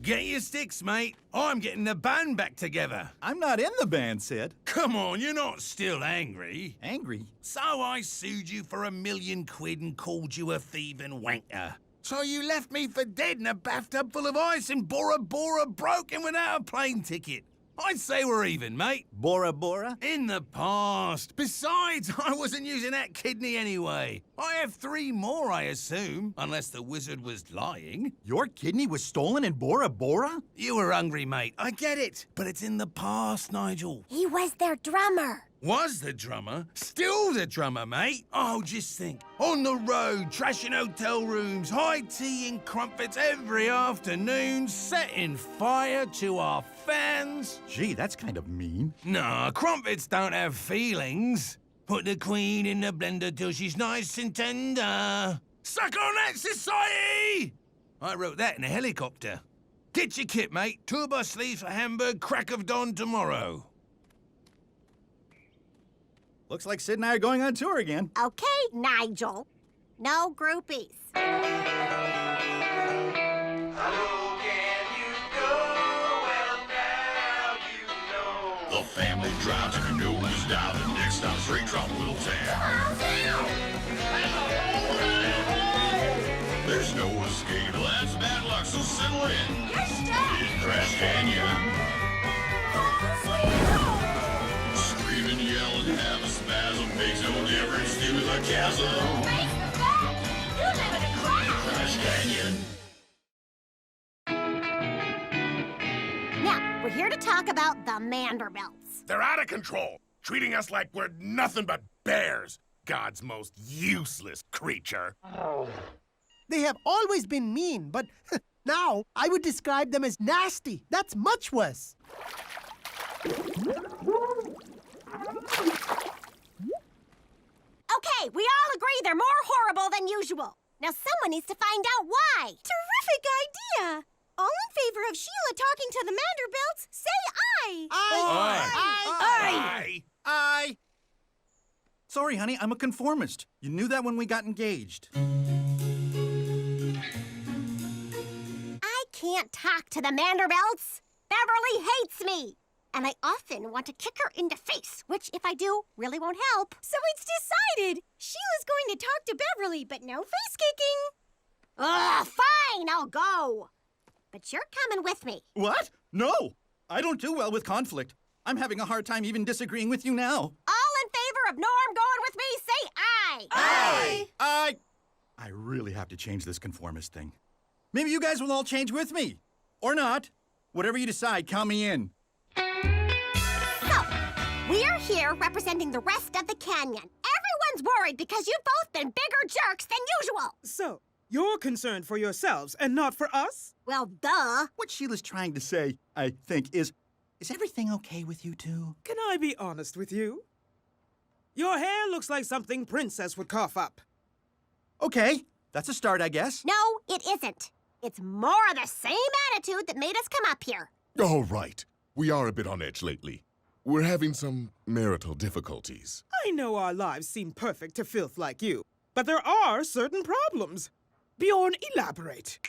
Get your sticks, mate. I'm getting the band back together. I'm not in the band, Sid. Come on, you're not still angry. Angry? So I sued you for £1,000,000 and called you a thieving wanker. So you left me for dead in a bathtub full of ice and Bora Bora broken without a plane ticket. I'd say we're even, mate. Bora Bora? In the past. Besides, I wasn't using that kidney anyway. I have 3 more, I assume, unless the wizard was lying. Your kidney was stolen in Bora Bora? You were hungry, mate. I get it. But it's in the past, Nigel. He was their drummer. Was the drummer? Still the drummer, mate. Oh, just think. On the road, trashing hotel rooms, high tea and crumpets every afternoon, setting fire to our fans. Gee, that's kind of mean. Nah, crumpets don't have feelings. Put the queen in the blender till she's nice and tender. Suck on that, society! I wrote that in a helicopter. Get your kit, mate. Tour bus leaves for Hamburg, crack of dawn tomorrow. Looks like Sid and I are going on tour again. Okay, Nigel. No groupies. The family drives and your nose down. The next stop, straight drop, Little Town. There's no escape. Well, that's bad luck, so settle in. In Crash Canyon. Screaming, yelling, have a spasm. Makes no difference to the chasm. Crash Canyon. Now, we're here to talk about the Manderbilts. They're out of control, treating us like we're nothing but bears. God's most useless creature. They have always been mean, but now I would describe them as nasty. That's much worse. Okay, we all agree they're more horrible than usual. Now someone needs to find out why. Terrific idea! All in favor of Sheila talking to the Manderbilts, say aye. Aye. Sorry, honey, I'm a conformist. You knew that when we got engaged. I can't talk to the Manderbilts. Beverly hates me. And I often want to kick her in the face, which, if I do, really won't help. So it's decided. Sheila's going to talk to Beverly, but no face kicking. Ugh, fine, I'll go. But you're coming with me. What? No! I don't do well with conflict. I'm having a hard time even disagreeing with you now. All in favor of Norm going with me, say aye. Aye. I really have to change this conformist thing. Maybe you guys will all change with me. Or not. Whatever you decide, count me in. So, we're here representing the rest of the canyon. Everyone's worried because you've both been bigger jerks than usual. So, you're concerned for yourselves and not for us? Well, duh. What Sheila's trying to say, I think, is everything okay with you two? Can I be honest with you? Your hair looks like something Princess would cough up. Okay, that's a start, I guess. No, it isn't. It's more of the same attitude that made us come up here. All right. We are a bit on edge lately. We're having some marital difficulties. I know our lives seem perfect to filth like you, but there are certain problems. Bjorn, elaborate.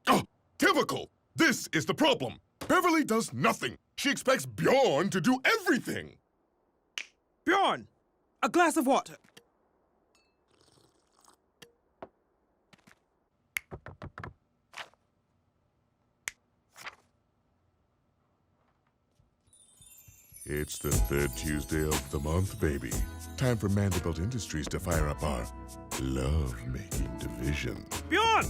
Oh, typical! This is the problem. Beverly does nothing. She expects Bjorn to do everything. Bjorn, a glass of water. It's the 3rd Tuesday of the month, baby. Time for Manderbilt Industries to fire up our love-making division. Bjorn!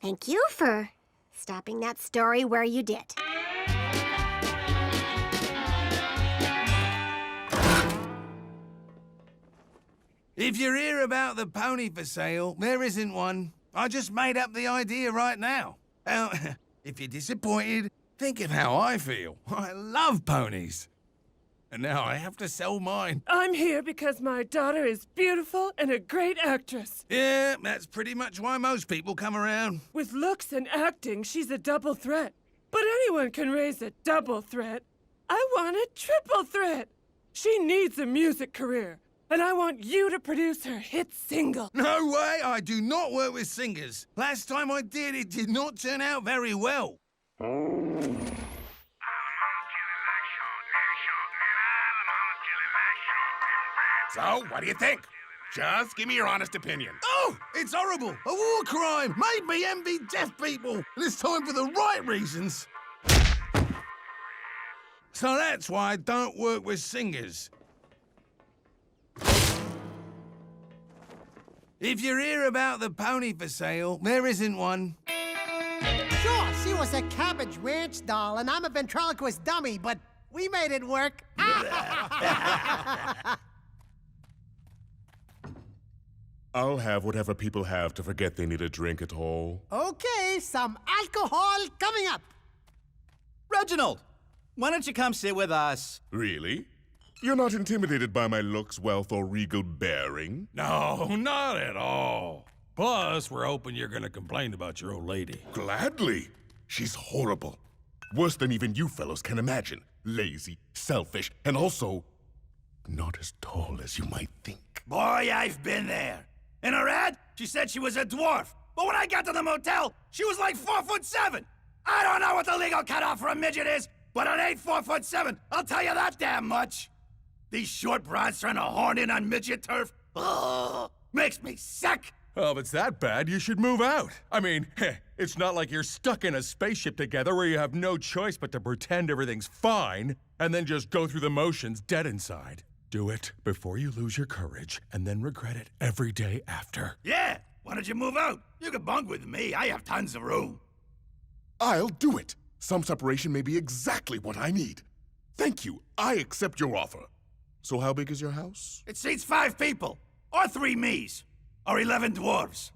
Thank you for stopping that story where you did. If you're here about the pony for sale, there isn't one. I just made up the idea right now. If you're disappointed, think of how I feel. I love ponies. And now I have to sell mine. I'm here because my daughter is beautiful and a great actress. Yeah, that's pretty much why most people come around. With looks and acting, she's a double threat. But anyone can raise a double threat. I want a triple threat. She needs a music career. and I want you to produce her hit single. No way, I do not work with singers. Last time I did, it did not turn out very well. So, what do you think? Just give me your honest opinion. Oh, it's horrible. A war crime. Made me envy deaf people. This time for the right reasons. So that's why I don't work with singers. If you hear about the pony for sale, there isn't one. Sure, she was a Cabbage Ranch doll, and I'm a ventriloquist dummy, but we made it work. I'll have whatever people have to forget they need a drink at all. Okay, some alcohol coming up. Reginald, why don't you come sit with us? Really? You're not intimidated by my looks, wealth, or regal bearing? No, not at all. Plus, we're hoping you're gonna complain about your old lady. Gladly. She's horrible. Worse than even you fellows can imagine. Lazy, selfish, and also not as tall as you might think. Boy, I've been there. In her ad, she said she was a dwarf. But when I got to the motel, she was like 4'7". I don't know what the legal cutoff for a midget is, but it ain't 4'7". I'll tell you that damn much. These short broads trying to horn in on midget turf, ugh, makes me sick. Oh, if it's that bad, you should move out. I mean, it's not like you're stuck in a spaceship together where you have no choice but to pretend everything's fine and then just go through the motions dead inside. Do it before you lose your courage and then regret it every day after. Yeah, why don't you move out? You can bunk with me. I have tons of room. I'll do it. Some separation may be exactly what I need. Thank you. I accept your offer. So how big is your house? It seats 5 people, or 3 me's, or 11 dwarves.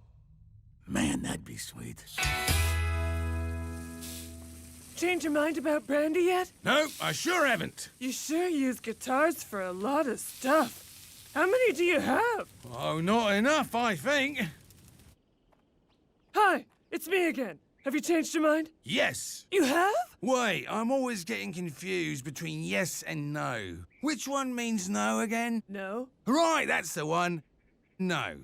Man, that'd be sweet. Change your mind about Brandy yet? No, I sure haven't. You sure use guitars for a lot of stuff. How many do you have? Oh, not enough, I think. Hi, it's me again. Have you changed your mind? Yes. You have? Wait, I'm always getting confused between yes and no. Which one means no again? No. Right, that's the one. No.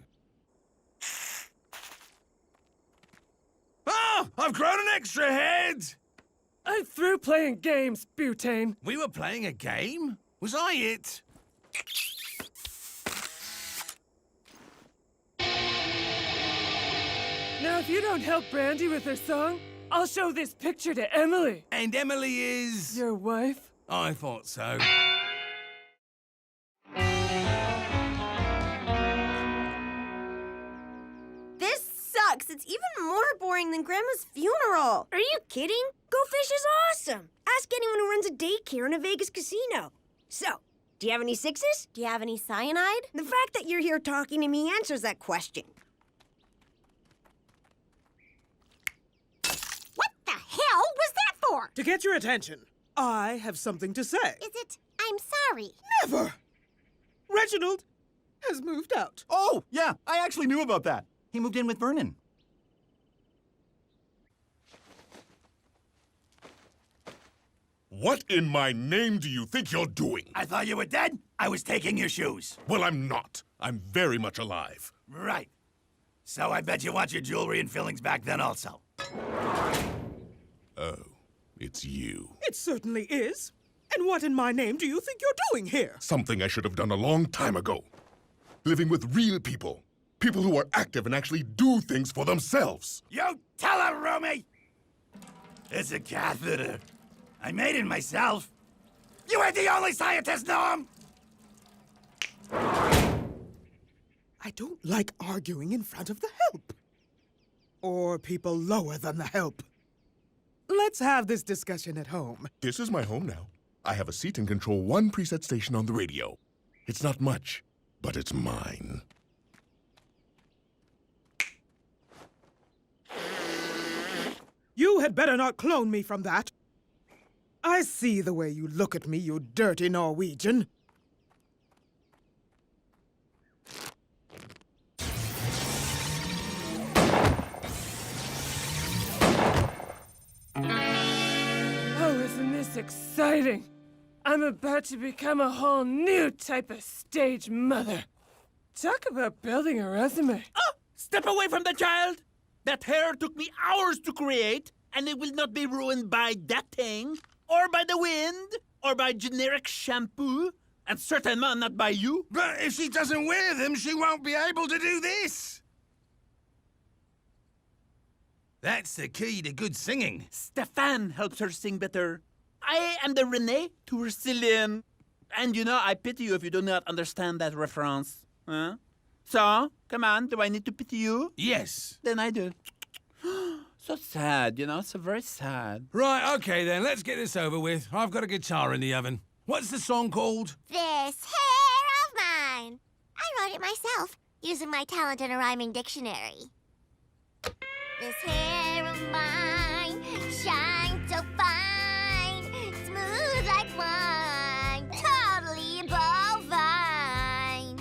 Oh, I've grown an extra head! I'm through playing games, Butane. We were playing a game? Was I it? Now, if you don't help Brandy with her song, I'll show this picture to Emily. And Emily is... Your wife? I thought so. This sucks. It's even more boring than Grandma's funeral. Are you kidding? Go Fish is awesome. Ask anyone who runs a daycare in a Vegas casino. So, do you have any 6s? Do you have any cyanide? The fact that you're here talking to me answers that question. What the hell was that for? To get your attention, I have something to say. Is it, I'm sorry? Never! Reginald has moved out. Oh, yeah, I actually knew about that. He moved in with Vernon. What in my name do you think you're doing? I thought you were dead? I was taking your shoes. Well, I'm not. I'm very much alive. Right. So I bet you want your jewelry and fillings back then also. Oh, it's you. It certainly is. And what in my name do you think you're doing here? Something I should have done a long time ago. Living with real people. People who are active and actually do things for themselves. You tell her, Romy! It's a catheter. I made it myself. You ain't the only scientist, Noam! I don't like arguing in front of the help. Or people lower than the help. Let's have this discussion at home. This is my home now. I have a seat and control one preset station on the radio. It's not much, but it's mine. You had better not clone me from that. I see the way you look at me, you dirty Norwegian. Oh, isn't this exciting? I'm about to become a whole new type of stage mother. Talk about building a resume. Oh, step away from the child. That hair took me hours to create, and it will not be ruined by that thing, or by the wind, or by generic shampoo, and certainly not by you. But if she doesn't wear them, she won't be able to do this. That's the key to good singing. Stefan helps her sing better. I am the Renee to her Celine. And you know, I pity you if you do not understand that reference. Huh? So, come on, do I need to pity you? Yes. Then I do. So sad, you know, so very sad. Right, okay then, let's get this over with. I've got a guitar in the oven. What's the song called? This hair of mine. I wrote it myself, using my talent in a rhyming dictionary. This hair of mine shines so fine, smooth like wine, totally bovine.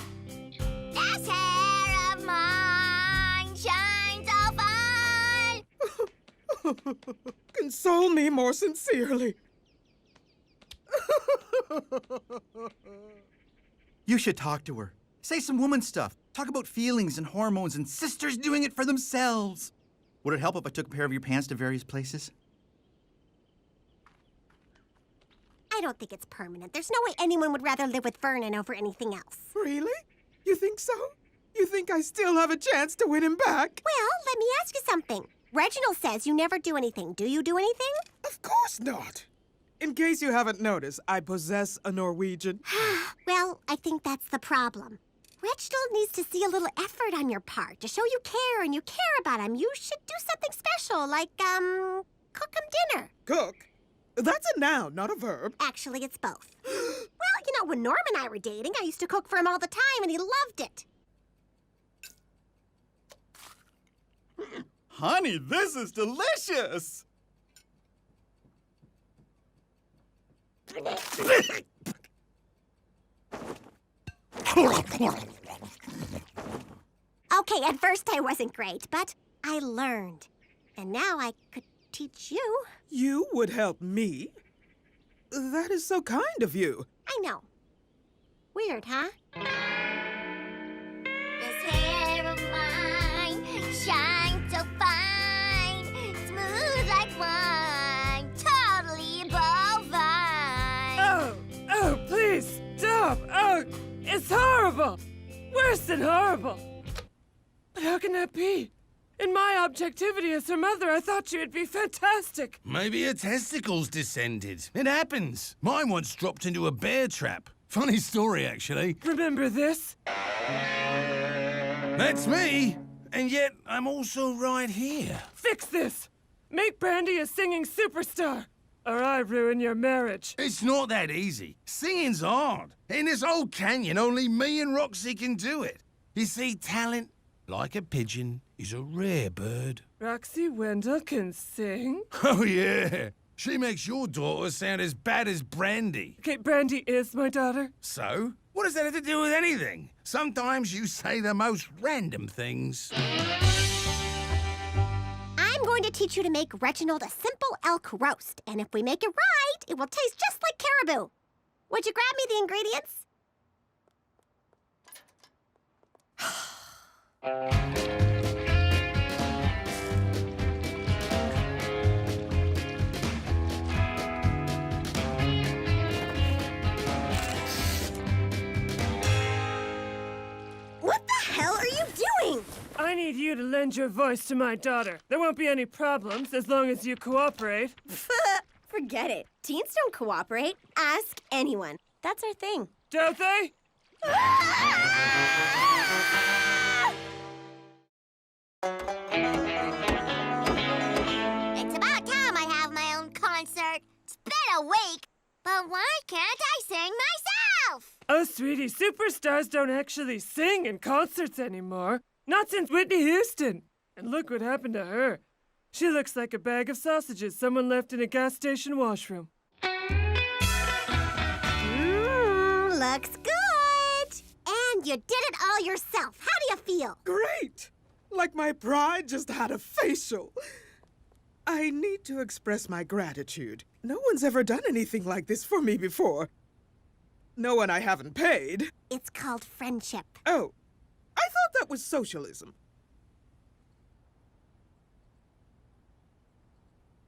This hair of mine shines so fine. Console me more sincerely. You should talk to her. Say some woman stuff. Talk about feelings and hormones and sisters doing it for themselves. Would it help if I took a pair of your pants to various places? I don't think it's permanent. There's no way anyone would rather live with Vernon over anything else. Really? You think so? You think I still have a chance to win him back? Well, let me ask you something. Reginald says you never do anything. Do you do anything? Of course not. In case you haven't noticed, I possess a Norwegian. Well, I think that's the problem. Reginald needs to see a little effort on your part to show you care and you care about him. You should do something special, like, cook him dinner. Cook? That's a noun, not a verb. Actually, it's both. Well, you know, when Norm and I were dating, I used to cook for him all the time, and he loved it. Honey, this is delicious! Okay, at first I wasn't great, but I learned. And now I could teach you. You would help me? That is so kind of you. I know. Weird, huh? This hair of mine shines so fine, smooth like wine, totally bovine. Oh, please, stop! Oh, it's horrible! Worse than horrible! But how can that be? In my objectivity as her mother, I thought she would be fantastic. Maybe her testicles descended. It happens. Mine once dropped into a bear trap. Funny story, actually. Remember this? That's me. And yet, I'm also right here. Fix this! Make Brandy a singing superstar, or I ruin your marriage. It's not that easy. Singing's hard. In this old canyon, only me and Roxy can do it. You see, talent, like a pigeon, is a rare bird. Roxy Wendell can sing? Oh, yeah. She makes your daughter sound as bad as Brandy. Okay, Brandy is my daughter. So? What does that have to do with anything? Sometimes you say the most random things. I'm going to teach you to make Reginald a simple elk roast. And if we make it right, it will taste just like caribou. Would you grab me the ingredients? What the hell are you doing? I need you to lend your voice to my daughter. There won't be any problems as long as you cooperate. Forget it. Teens don't cooperate. Ask anyone. That's our thing. Don't they? It's about time I have my own concert. It's been a week, but why can't I sing myself? Oh, sweetie, superstars don't actually sing in concerts anymore. Not since Whitney Houston. And look what happened to her. She looks like a bag of sausages someone left in a gas station washroom. Looks good. And you did it all yourself. How do you feel? Great! Like my bride just had a facial. I need to express my gratitude. No one's ever done anything like this for me before. No one I haven't paid. It's called friendship. Oh, I thought that was socialism.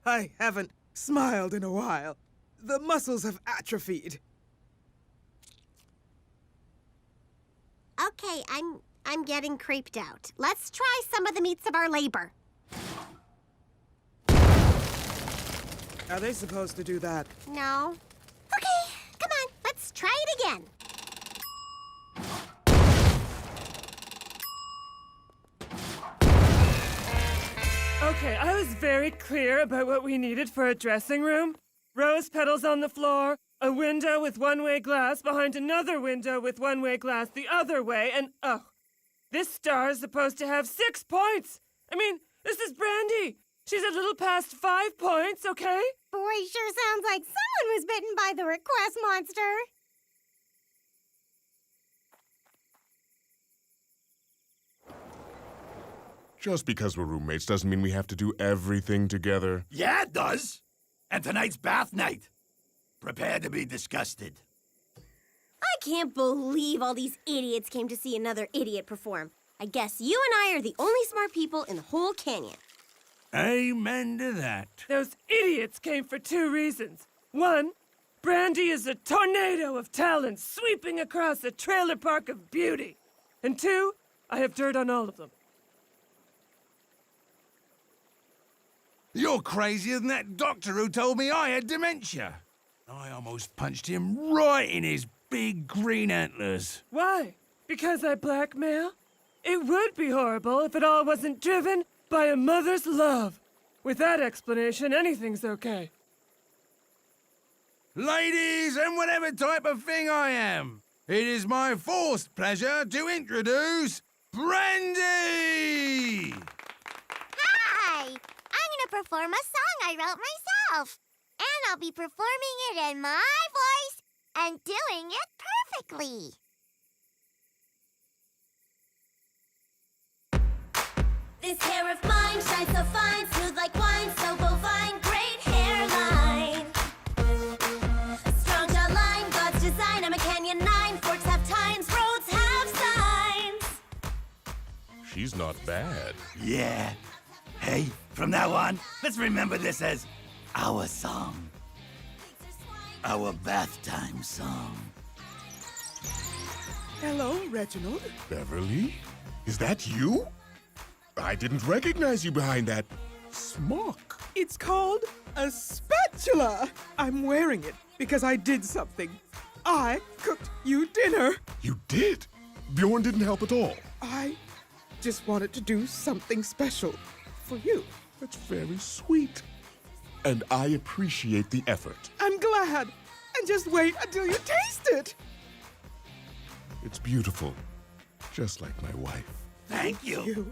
I haven't smiled in a while. The muscles have atrophied. Okay, I'm getting creeped out. Let's try some of the meats of our labor. Are they supposed to do that? No. Okay, come on, let's try it again. Okay, I was very clear about what we needed for a dressing room. Rose petals on the floor, a window with one-way glass behind another window with one-way glass the other way, and oh, this star is supposed to have 6 points. I mean, this is Brandy. She's a little past 5 points, okay? Boy, sure sounds like someone was bitten by the request monster. Just because we're roommates doesn't mean we have to do everything together. Yeah, it does. And tonight's bath night. Prepare to be disgusted. I can't believe all these idiots came to see another idiot perform. I guess you and I are the only smart people in the whole canyon. Amen to that. Those idiots came for 2 reasons. 1, Brandy is a tornado of talent sweeping across a trailer park of beauty. And 2, I have dirt on all of them. You're crazier than that doctor who told me I had dementia. I almost punched him right in his big green antlers. Why? Because I blackmail? It would be horrible if it all wasn't driven by a mother's love. With that explanation, anything's okay. Ladies, and whatever type of thing I am, it is my forced pleasure to introduce Brandy! Hi! I'm gonna perform a song I wrote myself. And I'll be performing it in my voice and doing it perfectly. This hair of mine shines so fine, smooth like wine, so bovine, great hairline. Strong jawline, God's design, I'm a Canyon 9, forks have tines, roads have signs. She's not bad. Yeah. Hey, from now on, let's remember this as our song. Our bath time song. Hello, Reginald. Beverly? Is that you? I didn't recognize you behind that smock. It's called a spatula. I'm wearing it because I did something. I cooked you dinner. You did? Bjorn didn't help at all. I just wanted to do something special for you. That's very sweet. And I appreciate the effort. I'm glad. And just wait until you taste it. It's beautiful. Just like my wife. Thank you.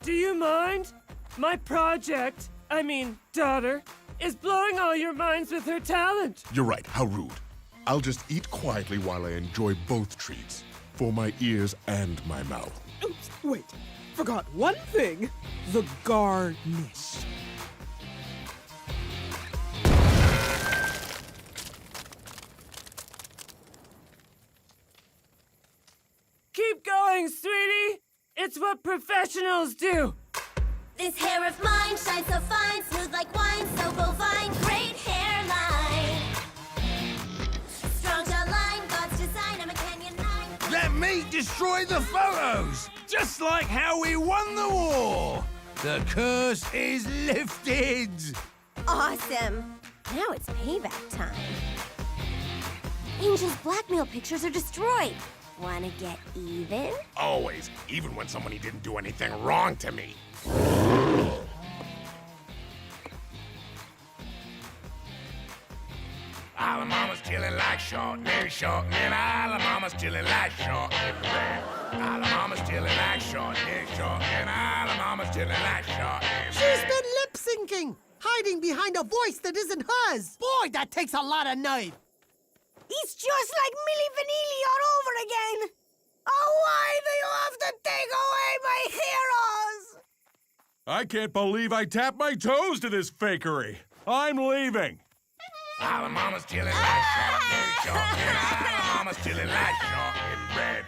Do you mind? My project, daughter, is blowing all your minds with her talent. You're right, how rude. I'll just eat quietly while I enjoy both treats. For my ears and my mouth. Oops, wait. Forgot one thing. The garnish. Keep going, sweetie. It's what professionals do. This hair of mine shines so fine, smooth like wine, so bovine, great hairline. Strong jawline, God's design, I'm a Canyon 9. That meat destroyed the photos, just like how we won the war. The curse is lifted. Awesome. Now it's payback time. Angel's blackmail pictures are destroyed. Wanna get even? Always, even when somebody didn't do anything wrong to me. All the mamas chillin' like short news. All the mamas chillin' like short news. All the mamas chillin' like short news. All the mamas chillin' like short news. She's been lip syncing, hiding behind a voice that isn't hers. Boy, that takes a lot of nerve. He's just like Milli Vanilli all over again. Oh, why do you have to take away my heroes? I can't believe I tapped my toes to this fakery. I'm leaving. All the mama's chilling like shark, very shark, and all the mama's chilling like shark in bread.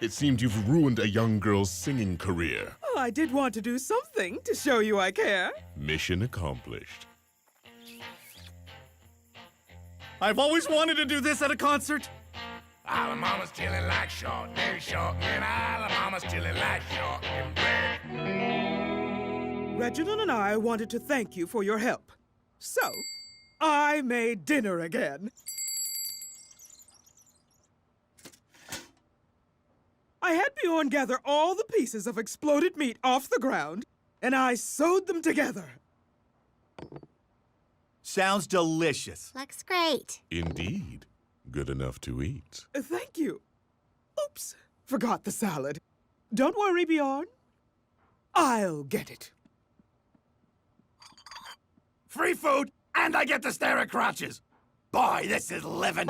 It seems you've ruined a young girl's singing career. Oh, I did want to do something to show you I care. Mission accomplished. I've always wanted to do this at a concert. All the mama's chilling like shark, very shark, and all the mama's chilling like shark in bread. Reginald and I wanted to thank you for your help. So, I made dinner again. I had Bjorn gather all the pieces of exploded meat off the ground, and I sewed them together. Sounds delicious. Looks great. Indeed. Good enough to eat. Thank you. Oops, forgot the salad. Don't worry, Bjorn. I'll get it. Free food, and I get to stare at crotches. Boy, this is living.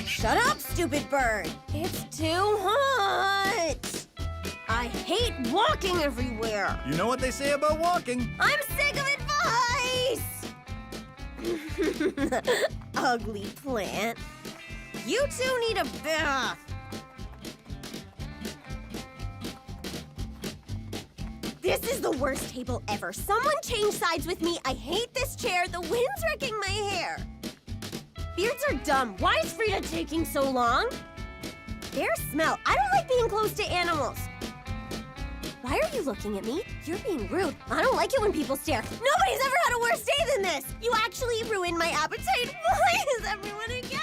Shut up, stupid bird. It's too hot. I hate walking everywhere. You know what they say about walking? I'm sick of advice. Ugly plant. You two need a bath. This is the worst table ever. Someone change sides with me. I hate this chair. The wind's wrecking my hair. Beards are dumb. Why is Frida taking so long? Their smell. I don't like being close to animals. Why are you looking at me? You're being rude. I don't like it when people stare. Nobody's ever had a worse day than this. You actually ruined my appetite. Why is everyone against